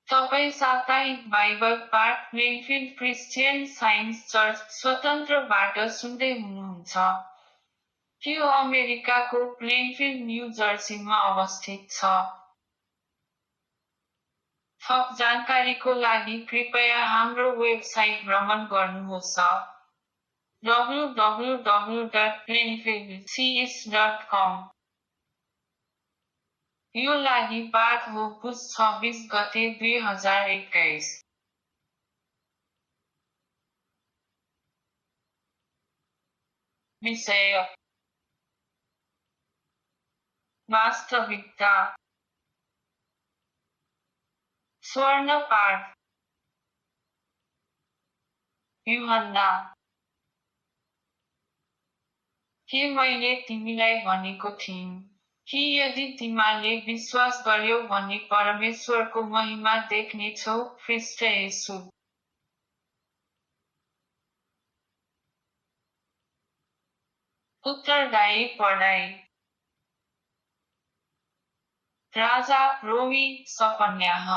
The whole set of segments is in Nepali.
तपाईँ साप्ताहिक बाइबल पाठ प्लेनफिल्ड क्रिस्चियन साइन्स चर्च स्वतन्त्रबाट सुन्दै हुनुहुन्छ। यो अमेरिकाको प्लेनफिल्ड न्यू जर्सीमा अवस्थित छ। थप जानकारीको लागि कृपया हाम्रो वेबसाइट भ्रमण गर्नुहोस् www.plainfieldcs.com। यो लागि पाठ हो पुस 26 गते 2021। विषय वास्तविकता। स्वर्ण पाठ। यूहन्ना, के मैले तिमीलाई भनेको थिएँ कि यदि तिमीले विश्वास गर्यौ भने परमेश्वरको महिमा देख्नेछौ। ख्रीष्ट येशू। उत्तरदायी पढाइ। राजा रोमी सपन्याह।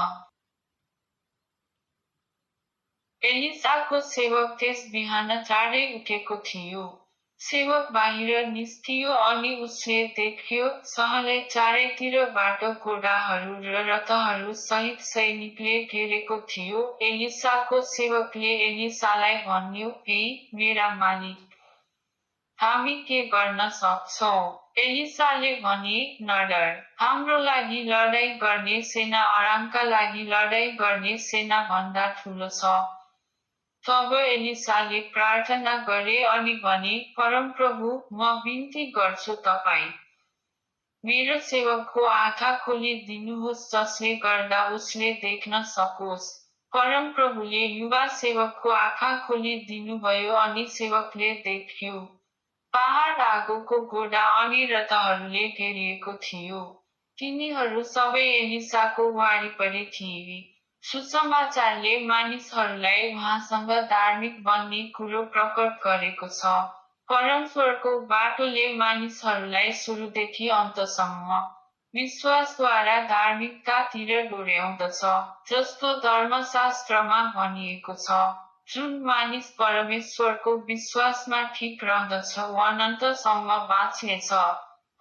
एलिसाको सेवक त्यस बिहान चाँडै उठेको थियो। सेवक बाहिर निस्कियो अनि उसले देख्यो सहरले चारैतिरबाट घोडाहरू र रथहरू सहित सैनिकले घेरेको थियो। एलिसाको सेवकले एलिसालाई भन्यो, हे मेरा मालिक, हामी के गर्न सक्छौँ? एलिसाले भने, नडर, हाम्रो लागि लडाईँ गर्ने सेना आरामका लागि लडाईँ गर्ने सेना भन्दा ठुलो छ। तब एलिसाले प्रार्थना गरे अनि भने, परमप्रभु, म बिन्ती गर्छु तपाईँ मेरो सेवकको आँखा खोलिदिनुहोस् जसले गर्दा उसले देख्न सकोस्। परमप्रभुले युवा सेवकको आँखा खोलिदिनुभयो अनि सेवकले देख्यो पहाड आगोको घोडा अनि रथहरूले घेरिएको थियो। तिनीहरू सबै एलिसाको वरिपरि थिए। सुसमाचारले मानिसहरूलाई उहाँसँग धार्मिक बन्ने कुरो प्रकट गरेको छ। परमेश्वरको बाटोले मानिसहरूलाई सुरुदेखि अन्तसम्म विश्वासद्वारा धार्मिकतातिर डोर्याउँदछ, जस्तो धर्मशास्त्रमा भनिएको छ। जुन मानिस परमेश्वरको विश्वासमा ठिक रहँदछ ऊ अनन्तसम्म बाँच्नेछ।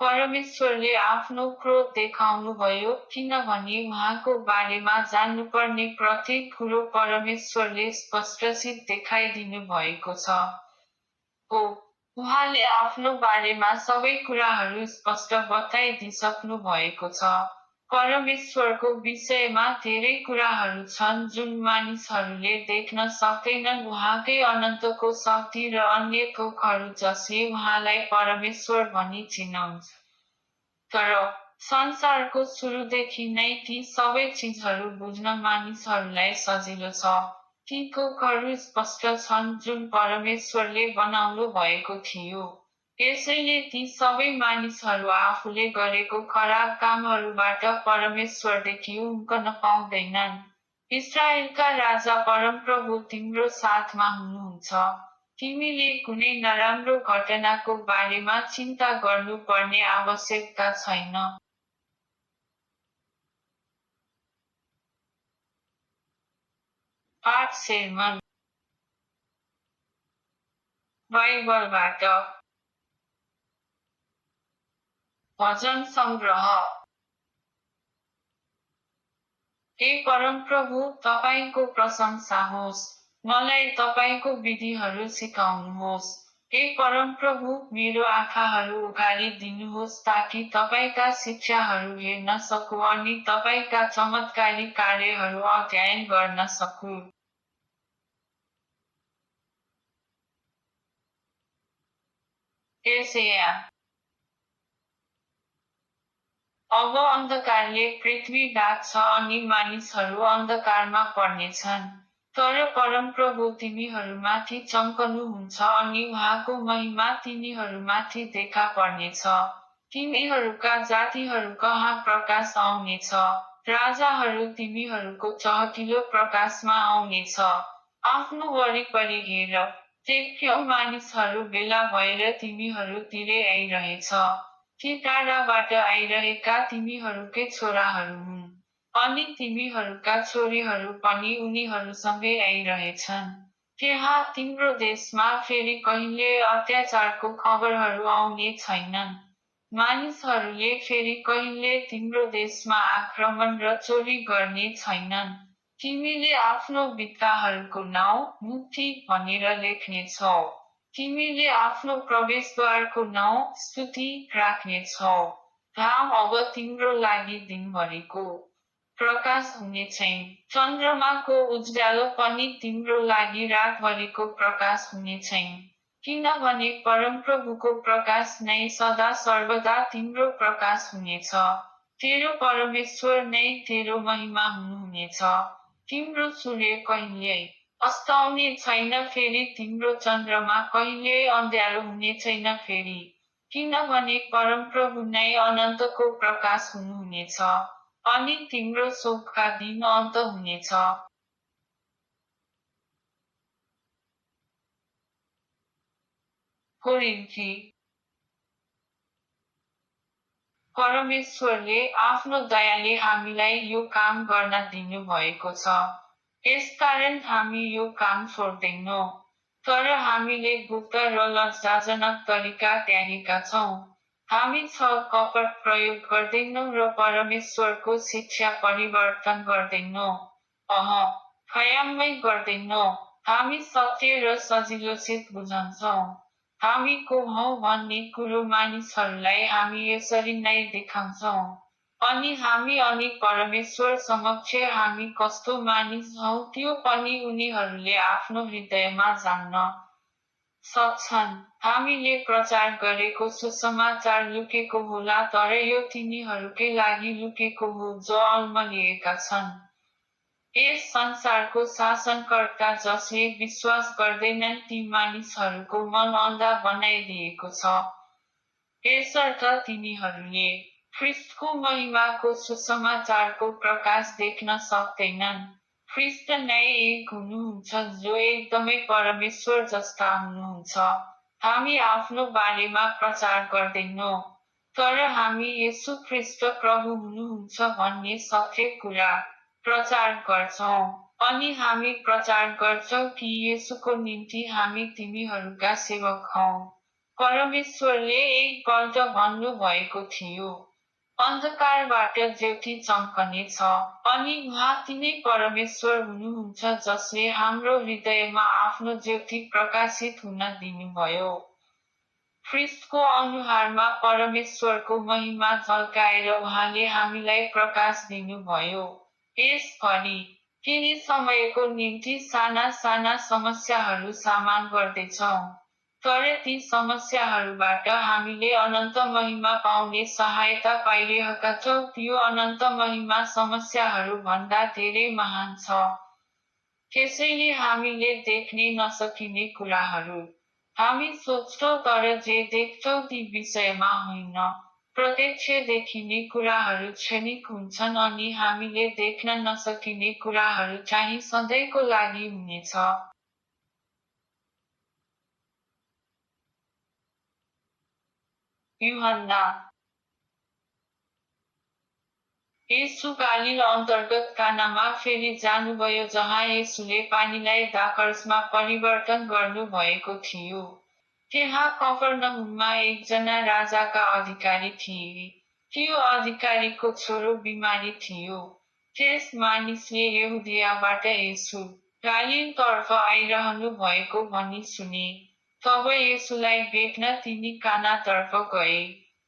परमेश्वरले आफ्नो क्रोध देखाउनुभयो किनभने उहाँको बारेमा जान्नुपर्ने प्रत्येक कुरो परमेश्वरले स्पष्टसित देखाइदिनु भएको छ। उहाँले आफ्नो बारेमा सबै कुराहरू स्पष्ट बताइदिसक्नु भएको छ। परमेश्वरको विषयमा धेरै कुराहरू छन् जुन मानिसहरूले देख्न सक्दैनन्। उहाँकै अनन्तको शक्ति र अन्य थोकहरू जसले उहाँलाई परमेश्वर भनी चिनाउँछ। तर संसारको सुरुदेखि नै ती सबै चिजहरू बुझ्न मानिसहरूलाई सजिलो छ। ती थोकहरू स्पष्ट छन् जुन परमेश्वरले बनाउनु भएको थियो। यसैले ती सबै मानिसहरू आफूले गरेको खराब कामहरूबाट परमेश्वरदेखि उम्कन पाउँदैनन्। इस्राएलका राजा परमप्रभु तिम्रो साथमा हुनुहुन्छ। तिमीले कुनै नराम्रो घटनाको बारेमा चिन्ता गर्नुपर्ने आवश्यकता छैन। पाठ सेर्मन बाइबलबाट भजन सङ्ग्रह। हे परमप्रभु, तपाईँको प्रशंसा होस्। मलाई तपाईँको विधिहरू सिकाउनुहोस्। हे परमप्रभु, मेरो आँखाहरू उघारिदिनुहोस् ताकि तपाईँका शिक्षाहरू हेर्न सकु अनि तपाईँका चमत्कारी कार्यहरू अध्ययन गर्न सकु। एसाया। अब अन्धकारले पृथ्वी ढाक्छ अनि मानिसहरू अन्धकारमा पर्नेछन्। तर परमप्रभु तिनीहरूमाथि चम्कनुहुन्छ अनि उहाँको महिमा तिनीहरूमाथि देखा पर्नेछ। तिनीहरूका जातिहरू कहाँ प्रकाश आउनेछ। राजाहरू तिनीहरूको चहकिलो प्रकाशमा आउनेछ। आफ्नो वरिपरि हेर, देख्यौ मानिसहरू भेला भएर तिमीहरूतिरै आइरहेछ। ती टाढाबाट आइरहेका तिमीहरूकै छोराहरू हुन्। अनि तिमीहरूका छोरीहरू पनि उनीहरूसँगै आइरहेछन्। त्यहाँ तिम्रो देशमा फेरि कहिले अत्याचारको खबरहरू आउने छैनन्। मानिसहरूले फेरि कहिले तिम्रो देशमा आक्रमण र चोरी गर्ने छैनन्। तिमीले आफ्नो बित्ताहरूको नाउँ मुक्ति भनेर लेख्नेछौ। तिमीले आफ्नो प्रवेशद्वारको नाउँ स्तुति राख्नेछौ। घाम अब तिम्रो लागि दिनभरिको प्रकाश हुनेछैन। चन्द्रमाको उज्यालो पनि तिम्रो लागि रातभरिको प्रकाश हुनेछैन। किनभने परमप्रभुको प्रकाश नै सदा सर्वदा तिम्रो प्रकाश हुनेछ। तेरो परमेश्वर नै तेरो महिमा हुनुहुनेछ। तिम्रो सूर्य कहिल्यै अस्ताउने छैन फेरि तिम्रो चन्द्रमा कहिल्यै अँध्यारो हुने छैन फेरि। किनभने परमप्रभु नै अनन्तको प्रकाश हुनुहुनेछ। अनि तिम्रो शोकका दिन अन्त हुनेछ। कोरिन्थी परमेश्वरले आफ्नो दयाले हामीलाई यो काम गर्न दिनुभएको छ। यसकारण हामी यो काम छोड्दैनौँ। तर हामीले गुप्त र लज्जाजनक तरिका त्यागेका छौँ। हामी छल कपट प्रयोग गर्दैनौँ र परमेश्वरको शिक्षा परिवर्तन गर्दैनौँ। खयाम्मै गर्दैनौँ। हामी सत्य र सजिलोसित बुझन्छौँ। हामी को हौँ भन्ने कुरो मानिसहरूलाई हामी यसरी नै देखाउँछौँ। अनि परमेश्वर समक्ष हामी कस्तो मानिस हौँ त्यो पनि उनीहरूले आफ्नो हृदयमा जान्न सक्छन्। हामीले प्रचार गरेको सुसमाचार लुकेको होला तर यो तिनीहरूकै लागि लुकेको हो जो अल्मलिएका छन्। यस संसारको शासनकर्ता जसले विश्वास गर्दैनन् ती मानिसहरूको मन अन्धा बनाइदिएको छ। यसर्थ तिनीहरूले ख्रिस्टको महिमाको सुसमाचारको प्रकाश देख्न सक्दैनन्। ख्रिस्ट नै एक हुनुहुन्छ जो एकदमै परमेश्वर जस्ता हुनुहुन्छ। हामी आफ्नो बारेमा प्रचार गर्दैनौँ। तर हामी येशू ख्रिस्ट प्रभु हुनुहुन्छ भन्ने सत्य कुरा प्रचार गर्छौँ। अनि हामी प्रचार गर्छौँ कि येशूको निम्ति हामी तिमीहरूका सेवक हौँ। परमेश्वरले एकपल्ट भन्नुभएको थियो। अन्धकारबाट ज्योति चम्कनेछ। अनि उहाँ तिनै परमेश्वर हुनुहुन्छ जसले हाम्रो हृदयमा आफ्नो ज्योति प्रकाशित हुन दिनुभयो। ख्रिस्टको अनुहारमा परमेश्वरको महिमा झल्काएर उहाँले हामीलाई प्रकाश दिनुभयो। यसभरि केही समयको निम्ति साना साना समस्याहरू सामना गर्दैछौँ। तर ती समस्याहरूबाट हामीले अनन्त महिमा पाउने सहायता पाइरहेका छौँ त्यो अनन्त महिमा समस्याहरू भन्दा धेरै महान छ। त्यसैले हामीले देख्ने नसकिने कुराहरू हामी सोच्छौँ तर जे देख्छौँ ती विषयमा होइन। प्रत्यक्ष देखिने कुराहरू क्षणिक हुन्छन् अनि हामीले देख्न नसकिने कुराहरू चाहिँ सधैँको लागि हुनेछ। यूहन्ना येशू गालिल अन्तर्गत कानामा फेरि जानुभयो जहाँ येशूले पानीलाई दाखरसमा परिवर्तन गर्नुभएको थियो। त्यहाँ कफरनहुममा एकजना राजाका अधिकारी थिए। त्यो अधिकारीको छोरो बिमारी थियो। त्यस मानिसले यहुदियाबाट येशू गालिलतर्फ आइरहनु भएको भनी सुने। तब येशूलाई भेट्न तिनी कानातर्फ गए।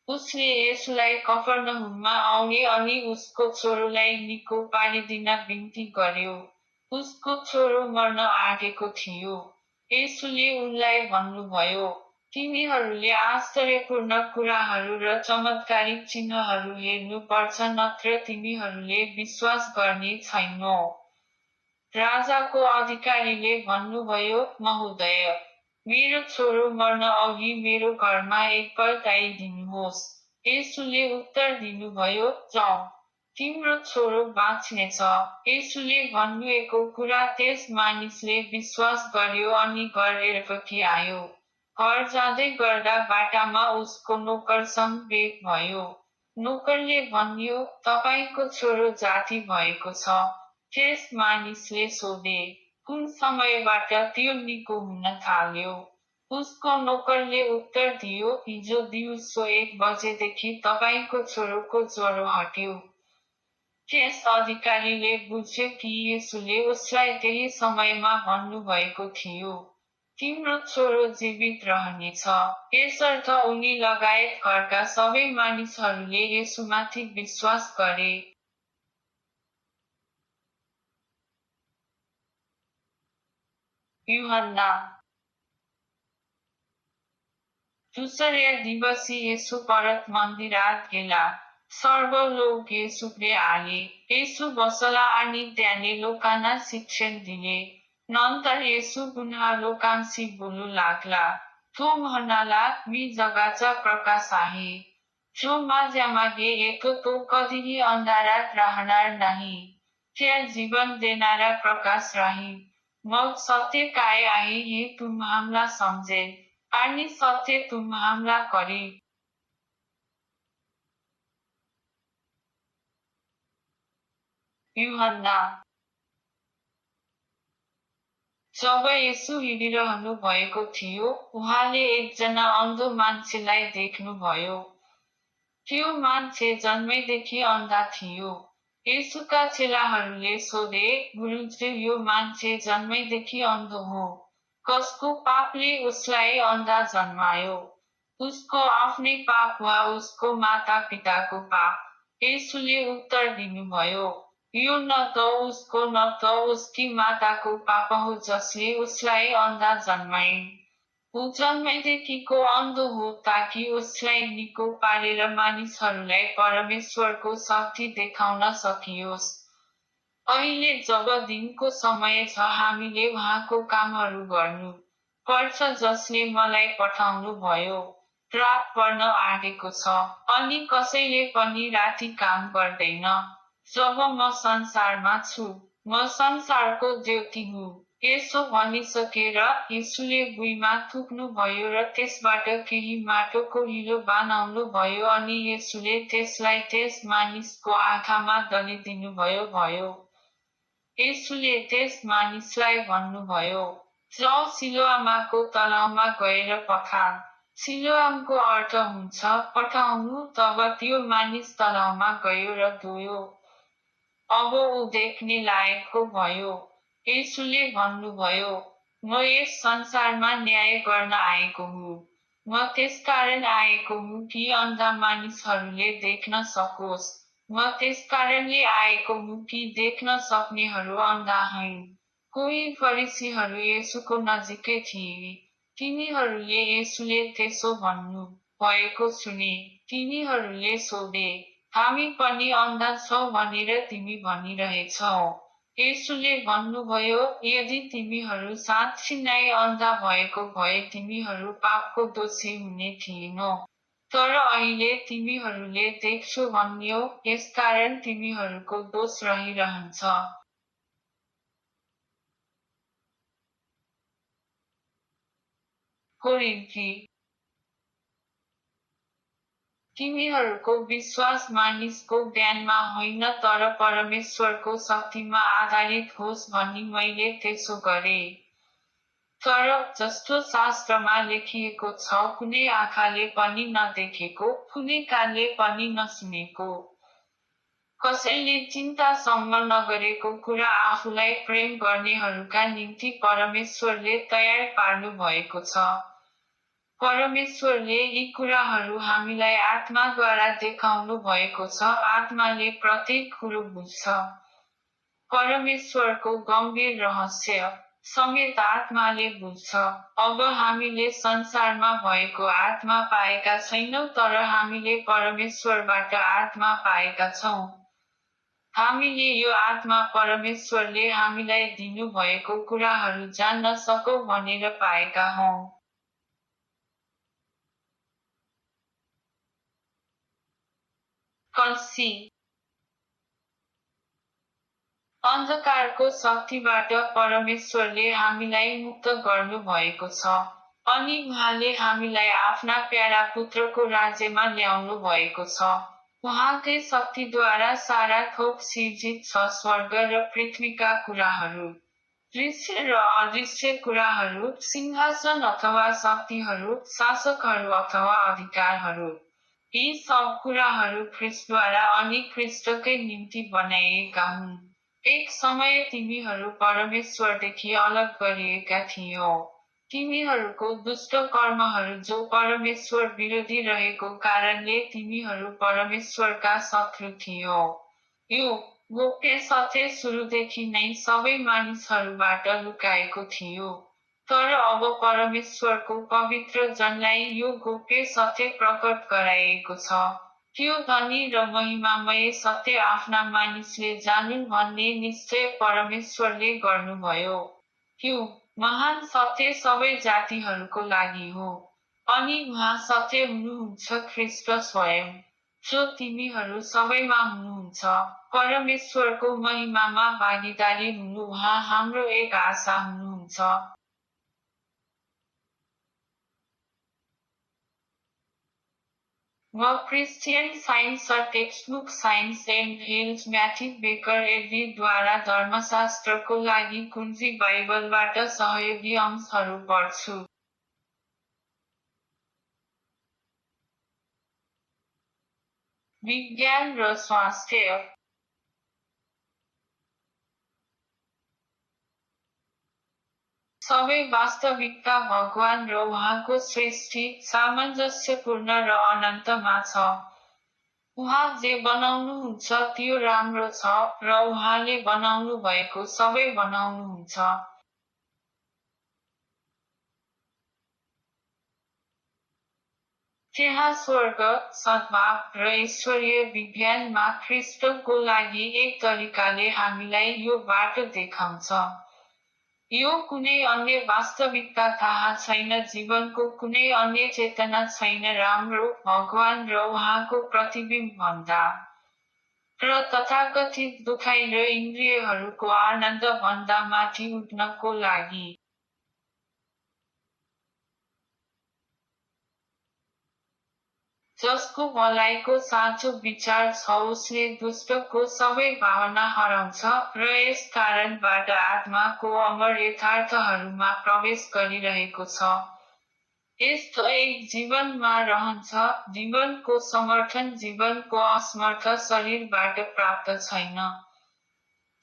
उसले येशूलाई कफरनहुममा आउने अनि उसको छोरोलाई निको पारिदिन बिन्ती गर्यो। उसको छोरो मर्न आँटेको थियो। येशूले उनलाई भन्नुभयो, तिमीहरूले आश्चर्यपूर्ण कुराहरू र चमत्कारिक चिन्हहरू हेर्नु पर्छ नत्र तिमीहरूले विश्वास गर्ने छैनौ। राजाको अधिकारीले भन्नुभयो, महोदय, मेरो छोरो मर्न अघि मेरो घरमा एकपल्ट आइदिनुहोस्। येशूले उत्तर दिनुभयो, जाऊ, तिम्रो छोरो बाँच्नेछ। येशूले भन्नुभएको कुरा त्यस मानिसले विश्वास गर्यो अनि घर फर्की आयो। घर जाँदै गर्दा बाटामा उसको नोकरसँग भेट भयो। नोकरले भन्यो, तपाईको छोरो जाति भएको छ। त्यस मानिसले सोधे, कुन समयबाट त्यो निको हुन थाल्यो? उसको नोकरले उत्तर दियो, हिजो दिउँसो 1 बजेदेखि तपाईको छोरोको ज्वरो हट्यो। त्यस अधिकारीले बुझ्यो कि येशूले उसलाई त्यही समयमा भन्नुभएको थियो, तिम्रो छोरो जीवित रहनेछ। यसर्थ उनी लगायत घरका सबै मानिसहरूले येशूमाथि विश्वास गरे। यूहन्ना दुसऱ्या दिवशी येशू परत मंदिरात गेला. सर्व लोक येशूकडे आले. येशू बसला आणि त्याने लोकांना शिक्षण दिले. नंतर येशू पुन्हा लोकांशी बोलू लागला. तो म्हणाला, मी जगाचा प्रकाश आहे. जो माझ्यामागे येतो तो कधीही अंधारात राहणार नाही. त्या जीवन देणारा प्रकाश राहील. मग सत्य काय आहे हे तुम्हाला समजेल. आणि सत्य तुम्हाला करेल. यूहन्ना जब येशू हिँडिरहनु भएको थियो, उहाँले एकजना अन्धो मान्छेलाई देख्नुभयो। त्यो मान्छे जन्मैदेखि अन्धा थियो। येशूका चेलाहरूले सोधे, गुरुज्यू यो मान्छे जन्मैदेखि अन्धो हो। कसको पापले उसलाई अन्धा जन्मायो? उसको आफ्नै पाप वा उसको माता पिताको पाप? येशूले उत्तर दिनुभयो, यो न त उसको न त उसकी माताको पाप हो जसले उसलाई अन्धा जन्माइन्। ऊ जन्मैदेखिको अन्धो हो ताकि उसलाई निको पारेर मानिसहरूलाई परमेश्वरको शक्ति देखाउन सकियोस्। अहिले जब दिनको समय छ हामीले उहाँको कामहरू गर्नु पर्छ जसले मलाई पठाउनु भयो। रात पर्न आँटेको छ, अनि कसैले पनि राति काम गर्दैन। जब म संसारमा छु, म संसारको ज्योति हुँ। यसो भनिसकेर येशूले भुइँमा थुक्नुभयो र त्यसबाट केही माटोको हिलो बनाउनु भयो अनि येशूले त्यसलाई त्यस मानिसको आँखामा दलिदिनुभयो भयो। येशूले त्यस मानिसलाई भन्नुभयो, जाऊ सिलोआमको तलाउमा गएर पखाल। सिलोआमको अर्थ हुन्छ पठाउनु। तब त्यो मानिस तलाउमा गयो र धोयो। अब ऊ देख्ने लायकको भयो। येशूले भन्नुभयो, म यस संसारमा न्याय गर्न आएको हुँ। म त्यसकारण आएको हुँ कि अन्धा मानिसहरूले देख्न सकोस्। म त्यसकारणले आएको हुँ कि देख्न सक्नेहरू अन्धा हैन। कोही फरिसीहरू येशूको नजिकै थिए। तिनीहरूले येशूले त्यसो भन्नु भएको सुने। तिनीहरूले सोधे, हामी पनि अन्धा छौँ भनेर तिमी भनिरहेछौ? येशूले भन्नुभयो, यदि तिमीहरू साँच्चै नै अन्धा भएको भए तिमीहरू पापको दोषी हुने थिएनौ। तर अहिले तिमीहरूले देख्छौ भन्यौ, यसकारण तिमीहरूको दोष रहिरहन्छ। कोरिन्थी तिमीहरूको विश्वास मानिसको ज्ञानमा होइन तर परमेश्वरको शक्तिमा आधारित होस् भनी मैले त्यसो गरेँ। तर जस्तो शास्त्रमा लेखिएको छ, कुनै आँखाले पनि नदेखेको, कुनै कानले पनि नसुनेको, कसैले चिन्तासम्म नगरेको कुरा आफूलाई प्रेम गर्नेहरूका निम्ति परमेश्वरले तयार पार्नु भएको छ। परमेश्वरले यी कुराहरू हामीलाई आत्माद्वारा देखाउनु भएको छ। आत्माले प्रत्येक कुरो बुझ्छ। परमेश्वरको गम्भीर रहस्य समेत आत्माले बुझ्छ। अब हामीले संसारमा भएको आत्मा पाएका छैनौँ तर हामीले परमेश्वरबाट आत्मा पाएका छौँ। हामीले यो आत्मा परमेश्वरले हामीलाई दिनु भएको कुराहरू जान्न सकौँ भनेर पाएका हौँ। कल्सी अन्धकारको शक्तिबाट परमेश्वरले हामीलाई मुक्त गर्नु भएको छ। अनि उहाँले हामीलाई आफ्ना प्यारा पुत्रको राज्यमा ल्याउनु भएको छ। उहाँकै शक्तिद्वारा सारा थोक सिर्जित छ स्वर्ग र पृथ्वीका कुराहरू। दृश्य र अदृश्य कुराहरू, सिंहासन अथवा शक्तिहरू, शासकहरू अथवा अधिकारहरू। यी सब कुराहरू ख्रिस्टद्वारा अनि ख्रिस्टकै निम्ति बनाइएका हुन्। एक समय तिमीहरू परमेश्वरदेखि अलग गरिएका थियौ। तिमीहरूको दुष्ट कर्महरू जो परमेश्वर विरोधी रहेको कारणले तिमीहरू परमेश्वरका शत्रु थियौ। यो गोप्य सत्य सुरुदेखि नै सबै मानिसहरूबाट लुकाएको थियो। तर अब परमेश्वरको पवित्र जनलाई यो गोप्य सत्य प्रकट गराइएको छ। त्यो धनी र महिमामय सत्य आफ्ना मानिसले जानुन् भन्ने निश्चय परमेश्वरले गर्नुभयो। यो महान सत्य सबै जातिहरूको लागि हो। अनि उहाँ सत्य हुनुहुन्छ ख्रिस्ट स्वयं, जो तिमीहरू सबैमा हुनुहुन्छ। परमेश्वरको महिमामा भागीदारी हुनु उहाँ हाम्रो एक आशा हुनुहुन्छ। म क्रिस्चियन साइन्स र textbook Science and Health Matthew Baker एडलीद्वारा धर्मशास्त्रको लागि कुञ्जी बाइबलबाट सहयोगी अंशहरू पढ्छु। विज्ञान र स्वास्थ्य। सबै वास्तविकता भगवान र उहाँको सृष्टि, सामञ्जस्यपूर्ण र अनन्तमा छ। उहाँ जे बनाउनुहुन्छ त्यो राम्रो छ, र उहाँले बनाउनु भएको सबै बनाउनुहुन्छ। त्यहाँ स्वर्ग, सद्भाव र ईश्वरीय विज्ञानमा ख्रिस्टको लागि एक तरिकाले हामीलाई यो बाटो देखाउँछ। यो कुनै अन्य वास्तविकता थाहा छैन जीवनको कुनै अन्य चेतना छैन राम्रो, भगवान र उहाँको प्रतिबिम्ब भन्दा। र तथाकथित दुखाइ र इन्द्रियहरूको आनन्द भन्दा माथि उठ्नको लागि। जसको भलाइको साँचो विचार छ उसले दुष्टको सबै भावना हराउँछ, र यस कारणबाट आत्माको अमर यथार्थहरूमा प्रवेश गरिरहेको छ। यस्तो एक जीवनमा रहन्छ, जीवनको समर्थन जीवनको असमर्थ शरीरबाट प्राप्त छैन।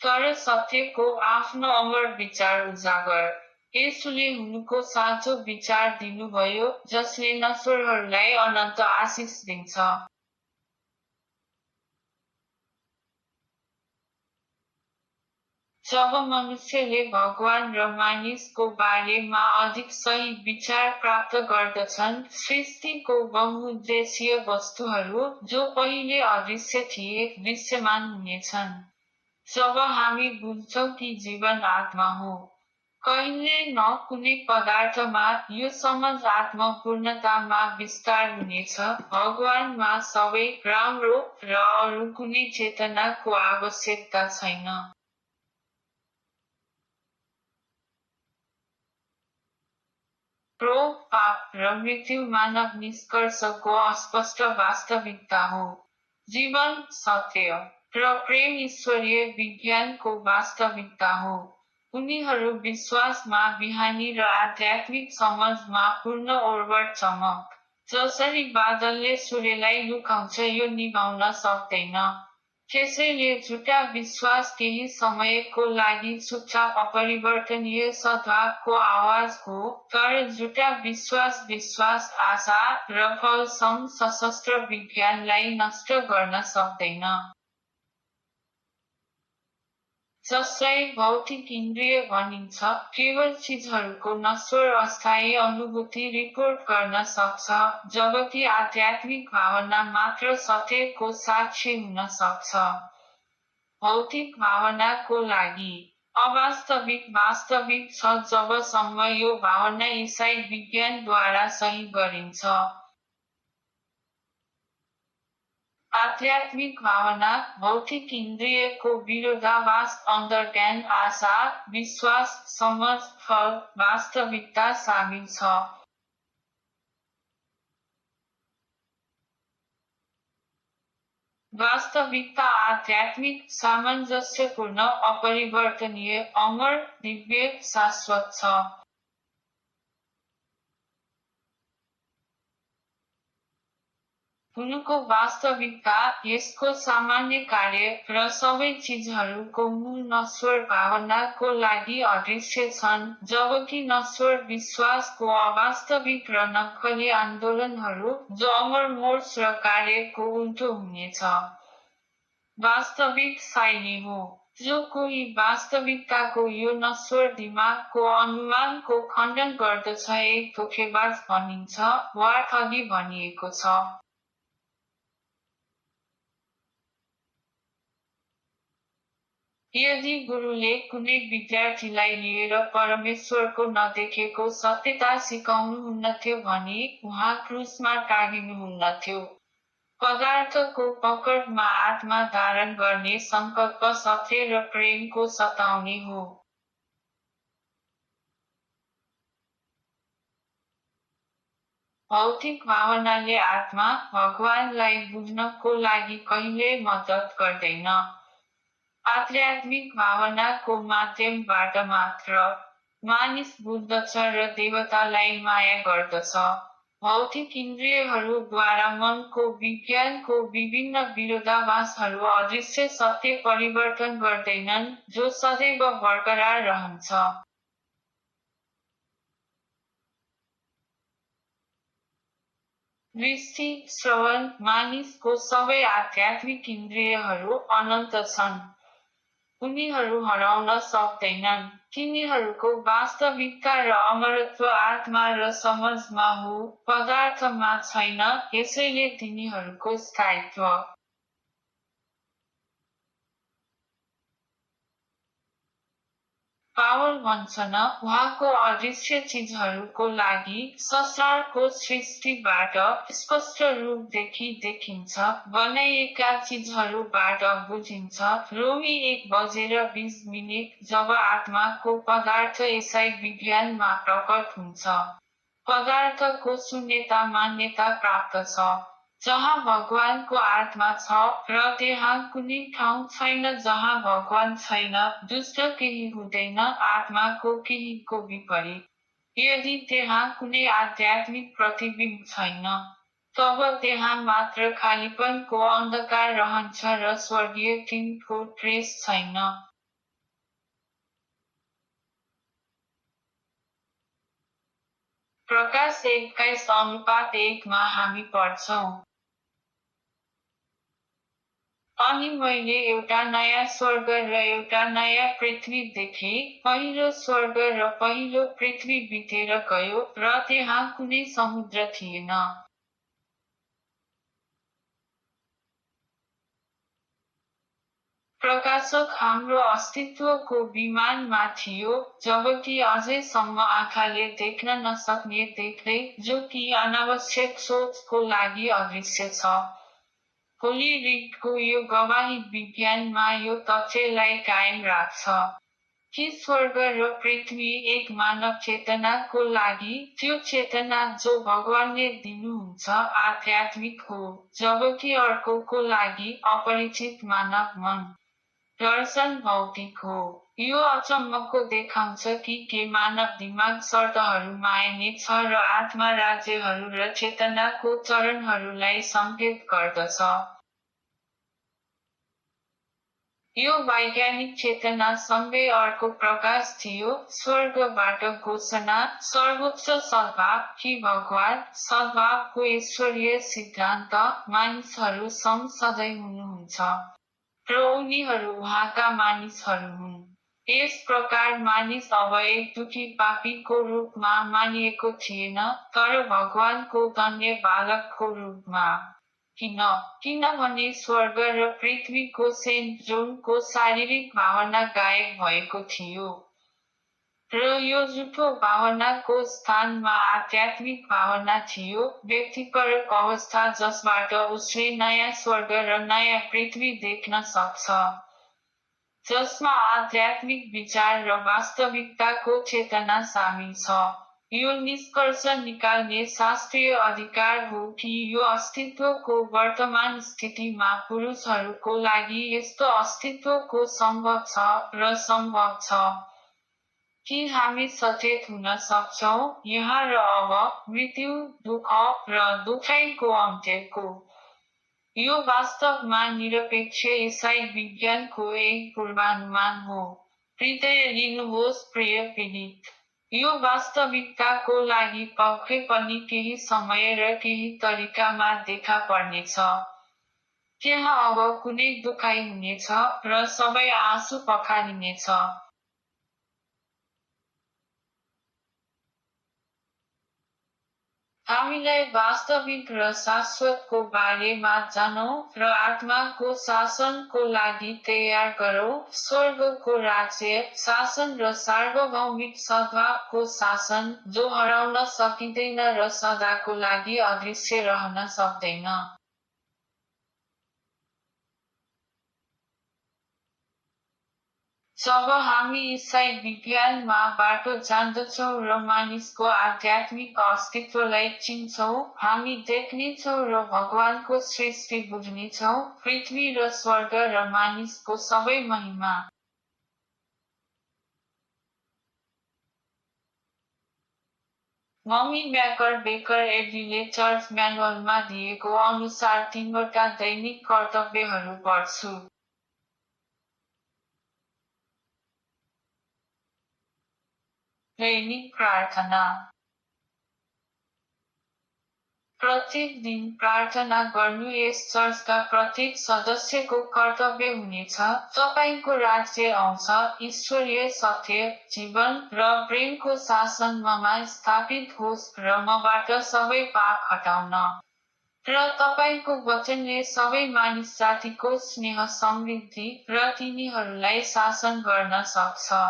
तर सत्यको आफ्नो अमर विचार उजागर। येशूले हुनुको साँचो विचार दिनुभयो, जसले नश्वरहरूलाई अनन्त आशिष दिन्छ। जब मनुष्यले भगवान र मानिसको बारेमा अधिक सही विचार प्राप्त गर्दछन्, सृष्टिको बहुउद्देशीय वस्तुहरू, जो पहिले अदृश्य थिए, दृश्यमान हुनेछन्। जब हामी बुझ्छौँ कि जीवन आत्मा हो, कहिले न कुनै पदार्थमा, यो समझ आत्मपूर्णतामा विस्तार हुनेछ, भगवानमा सबै राम्रो, र अरू कुनै चेतनाको आवश्यकता छैन। क्रोध, पाप र मृत्यु मानव निष्कर्षको अस्पष्ट वास्तविकता हो। जीवन, सत्य र प्रेम ईश्वरीय विज्ञानको वास्तविकता हो। उनीहरू विश्वासमा बिहानी र आध्यात्मिक समझमा पूर्ण उर्वर चमक। जसरी बादलले सूर्यलाई लुकाउँछ यो निभाउन सक्दैन। त्यसैले झुटा विश्वास केही समयको लागि चुपचाप अपरिवर्तनीय सद्भावको आवाज हो, तर झुटा विश्वास विश्वास, आशा, र फलसम सशस्त्र विज्ञानलाई नष्ट गर्न सक्दैन। जसलाई भौतिक इन्द्रिय भनिन्छ, केवल चिजहरूको नश्वर अस्थायी अनुभूति रिपोर्ट गर्न सक्छ, जबकि आध्यात्मिक भावना मात्र सत्यको साक्षी हुन सक्छ। भौतिक भावनाको लागि अवास्तविक वास्तविक छ जबसम्म यो भावना ईसाई विज्ञानद्वारा सही गरिन्छ। आध्यात्मिक भावना, भौतिक इन्द्रियको विरोधाभास अन्तर्ज्ञान आशा, विश्वास, समझ, फल, वास्तविकता सामेल छ। वास्तविकता आध्यात्मिक सामञ्जस्यपूर्ण अपरिवर्तनीय अमर दिव्य शाश्वत छ। उनको वास्तविकता यसको सामान्य कार्य र सबै चिजहरूको मूल नश्वर भावनाको लागि अदृश्य छन्, जबकि नश्वर विश्वासको अवास्तविक र नक्कली आन्दोलनहरू जो अमर मोर्स र कार्यको उल्टो हुनेछ। वास्तविक शैली हो जो कोही वास्तविकताको यो नश्वर दिमागको अनुमानको खण्डन गर्दछ एक धोखेबाज भनिन्छ वा ठगी भनिएको छ। यदि गुरुले कुनै विद्यार्थीलाई लिएर परमेश्वरको नदेखेको सत्यता सिकाउनुहुन्नथ्यो भने उहाँ क्रुसमा टाँगिनुहुन्नथ्यो। पदार्थको पकडमा आत्मा धारण गर्ने सङ्कल्प सत्य र प्रेमको सताउने हो। भौतिक भावनाले आत्मा भगवानलाई बुझ्नको लागि कहिल्यै मद्दत गर्दैन। आध्यात्मिक भावनाको माध्यमबाट मात्र मानिस बुझ्दछ र देवतालाई माया गर्दछ। भौतिक इन्द्रियहरूद्वारा मनको विज्ञानको विभिन्न विरोधाभासहरू अदृश्य सत्य परिवर्तन गर्दैनन् जो सदैव बरकरार रहन्छ। दृष्टि, श्रवण, मानिसको सबै आध्यात्मिक इन्द्रियहरू अनन्त छन्। उनीहरू हराउन सक्दैनन्। तिनीहरूको वास्तविकता र अमरत्व आत्मा र समाजमा हो, पदार्थमा छैन, यसैले तिनीहरूको स्थायित्व पावल भन्छन् उहाँको अदृश्य चिजहरूको लागि संसारको सृष्टिबाट स्पष्ट रूपदेखि देखिन्छ, बनाइएका चिजहरूबाट बुझिन्छ। रोमी 1:20 जब आत्माको पदार्थ यसै विज्ञानमा प्रकट हुन्छ, पदार्थको शून्यता मान्यता प्राप्त छ। जहाँ भगवानको आत्मा छ र त्यहाँ कुनै ठाउँ छैन जहाँ भगवान छैन, दुष्ट केही हुँदैन, आत्माको केहीको विपरीत। यदि त्यहाँ कुनै आध्यात्मिक प्रतिबिम्ब छैन, तब त्यहाँ मात्र खालीपनको अन्धकार रहन्छ र स्वर्गीय टिमको ट्रेस छैन। प्रकाश 21:1 मा हामी पढ्छौं। अनि मैले एउटा नयाँ स्वर्ग र एउटा नयाँ पृथ्वी देखेँ, पहिलो स्वर्ग र पहिलो पृथ्वी बितेर गयो र त्यहाँ कुनै समुद्र थिएन। प्रकाशक हाम्रो अस्तित्वको विमानमा थियो, जबकि अझैसम्म आँखाले देख्न नसक्ने देख्दै, जो कि अनावश्यक सोचको लागि अदृश्य छ। होली रिडको यो गवाही विज्ञानमा यो तथ्यलाई कायम राख्छ कि स्वर्ग र पृथ्वी एक मानव चेतनाको लागि, त्यो चेतना जो भगवानले दिनुहुन्छ आध्यात्मिक हो, जबकि अर्कोको लागि अपरिचित मानव मन दर्शन भौतिक हो। यो अचम्मको देखाउँछ कि के मानव दिमाग शर्तहरू मायने छ र आत्मा राज्यहरू र चेतनाको चरणहरूलाई सङ्केत गर्दछ। यो वैज्ञानिक चेतनासँगै अर्को प्रकाश थियो, स्वर्गबाट घोषणा, सर्वोच्च सद्भाव कि भगवान, सद्भावको ईश्वरीय सिद्धान्त, मानिसहरू सधैँ हुनुहुन्छ र उनीहरू उहाँका मानिसहरू हुन्। यस प्रकार मानिस अब एक दुखी पापीको रूपमा मानिएको थिएन, तर भगवानको धन्य बालकको रूपमा। किनभने स्वर्ग र पृथ्वीको सेन्ट जोनको शारीरिक भावना गायब भएको थियो र यो झुठो भावनाको स्थानमा आध्यात्मिक भावना थियो, व्यक्तिपरक अवस्था जसबाट उसले नयाँ स्वर्ग र नयाँ पृथ्वी देख्न सक्छ, जसमा आध्यात्मिक विचार र वास्तविकताको चेतना सामेल छ। यो निष्कर्ष निकाल्ने शास्त्रीय अधिकार हो कि यो अस्तित्वको वर्तमान स्थितिमा पुरुषहरूको लागि यस्तो अस्तित्वको सम्भव छ र सम्भव छ कि हामी सचेत हुन सक्छौँ यहाँ र अब, मृत्यु, दुःख र दुखाइको अन्त्यको। यो वास्तवमा निरपेक्ष इसाई विज्ञानको एक पूर्वानुमान हो। हृदय लिनुहोस् प्रिय पीडित। यो वास्तविकताको लागि पक्कै पनि केही समय र केही तरिकामा देखा पर्नेछ। त्यहाँ अब कुनै दुखाइ हुनेछ र सबै आँसु पखालिनेछ। हामीलाई वास्तविक र शाश्वतको बारेमा जानौँ र आत्माको शासनको लागि तयार गरौँ, स्वर्गको राज्य, शासन र सार्वभौमिक सद्भावको शासन, जो हराउन सकिँदैन र सदाको लागि अदृश्य रहन सक्दैन। जब हामी इसाई विज्ञानमा बाटो जान्दछौँ र मानिसको आध्यात्मिक अस्तित्वलाई चिन्छौँ, हामी देख्नेछौँ र भगवानको सृष्टि बुझ्नेछौँ, पृथ्वी र स्वर्ग र मानिसको सबै महिमा। मम्मी म्याकर बेकर एडीले चर्च म्यानुअलमा दिएको अनुसार 3वटा दैनिक कर्तव्यहरू पढ्छु। दैनिक प्रार्थना। प्रत्येक दिन प्रार्थना गर्नु यस चर्चका प्रत्येक सदस्यको कर्तव्य हुनेछ। तपाईँको राज्य आउँछ, ईश्वरीय सत्य, जीवन र प्रेमको शासन ममा स्थापित होस् र मबाट सबै पाप हटाउन। र तपाईँको वचनले सबै मानिस जातिको स्नेह समृद्धि र तिनीहरूलाई शासन गर्न सक्छ।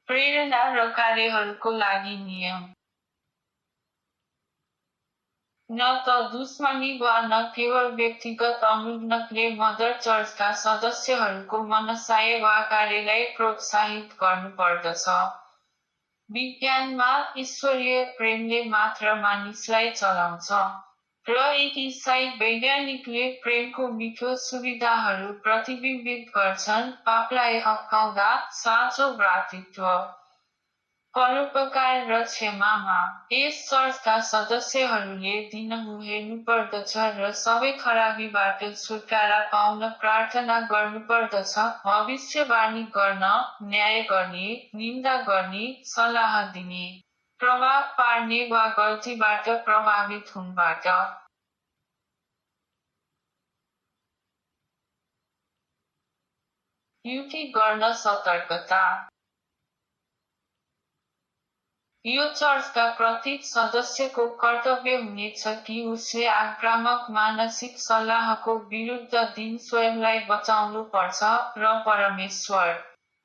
प्रेरणा र कार्यहरूको लागि नियम। न त दुश्मनी वा न केवल व्यक्तिगत अनुग्नले मदर चर्चका सदस्यहरूको मनसाय वा कार्यलाई प्रोत्साहित गर्नुपर्दछ। विज्ञानमा, ईश्वरीय प्रेमले मात्र मानिसलाई चलाउँछ। र एक इसाई वैज्ञानिकले प्रेमको मिठो सुविधाहरू प्रतिबिम्बित गर्छन्, पापलाई हप्काउँदा, साँचो भ्रातृत्व, परोपकार र क्षमामा। यस चर्चका सदस्यहरूले दिनहुँ हेर्नुपर्दछ र सबै खराबीबाट छुटकारा पाउन प्रार्थना गर्नुपर्दछ, भविष्यवाणी गर्न, न्याय गर्ने, निन्दा गर्ने, सल्लाह दिने, प्रभाव पार्ने वा गल्तीबाट प्रभावित हुनबाट युति गर्न सतर्कता। यो चर्चका प्रत्येक सदस्यको कर्तव्य हुनेछ कि उसले आक्रामक मानसिक सल्लाहको विरुद्ध दिन स्वयंलाई बचाउनु पर्छ र परमेश्वर,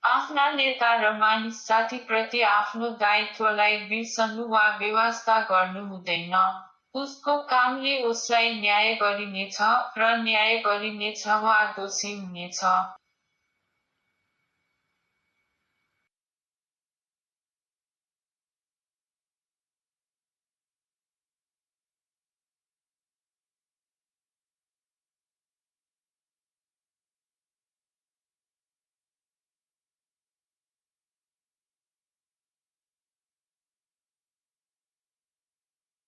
आफ्ना नेता र मानिस जातिप्रति आफ्नो दायित्वलाई बिर्सनु वा बेवास्ता गर्नु हुँदैन। उसको कामले उसलाई न्याय गरिनेछ र न्याय गरिनेछ वा दोषी हुनेछ।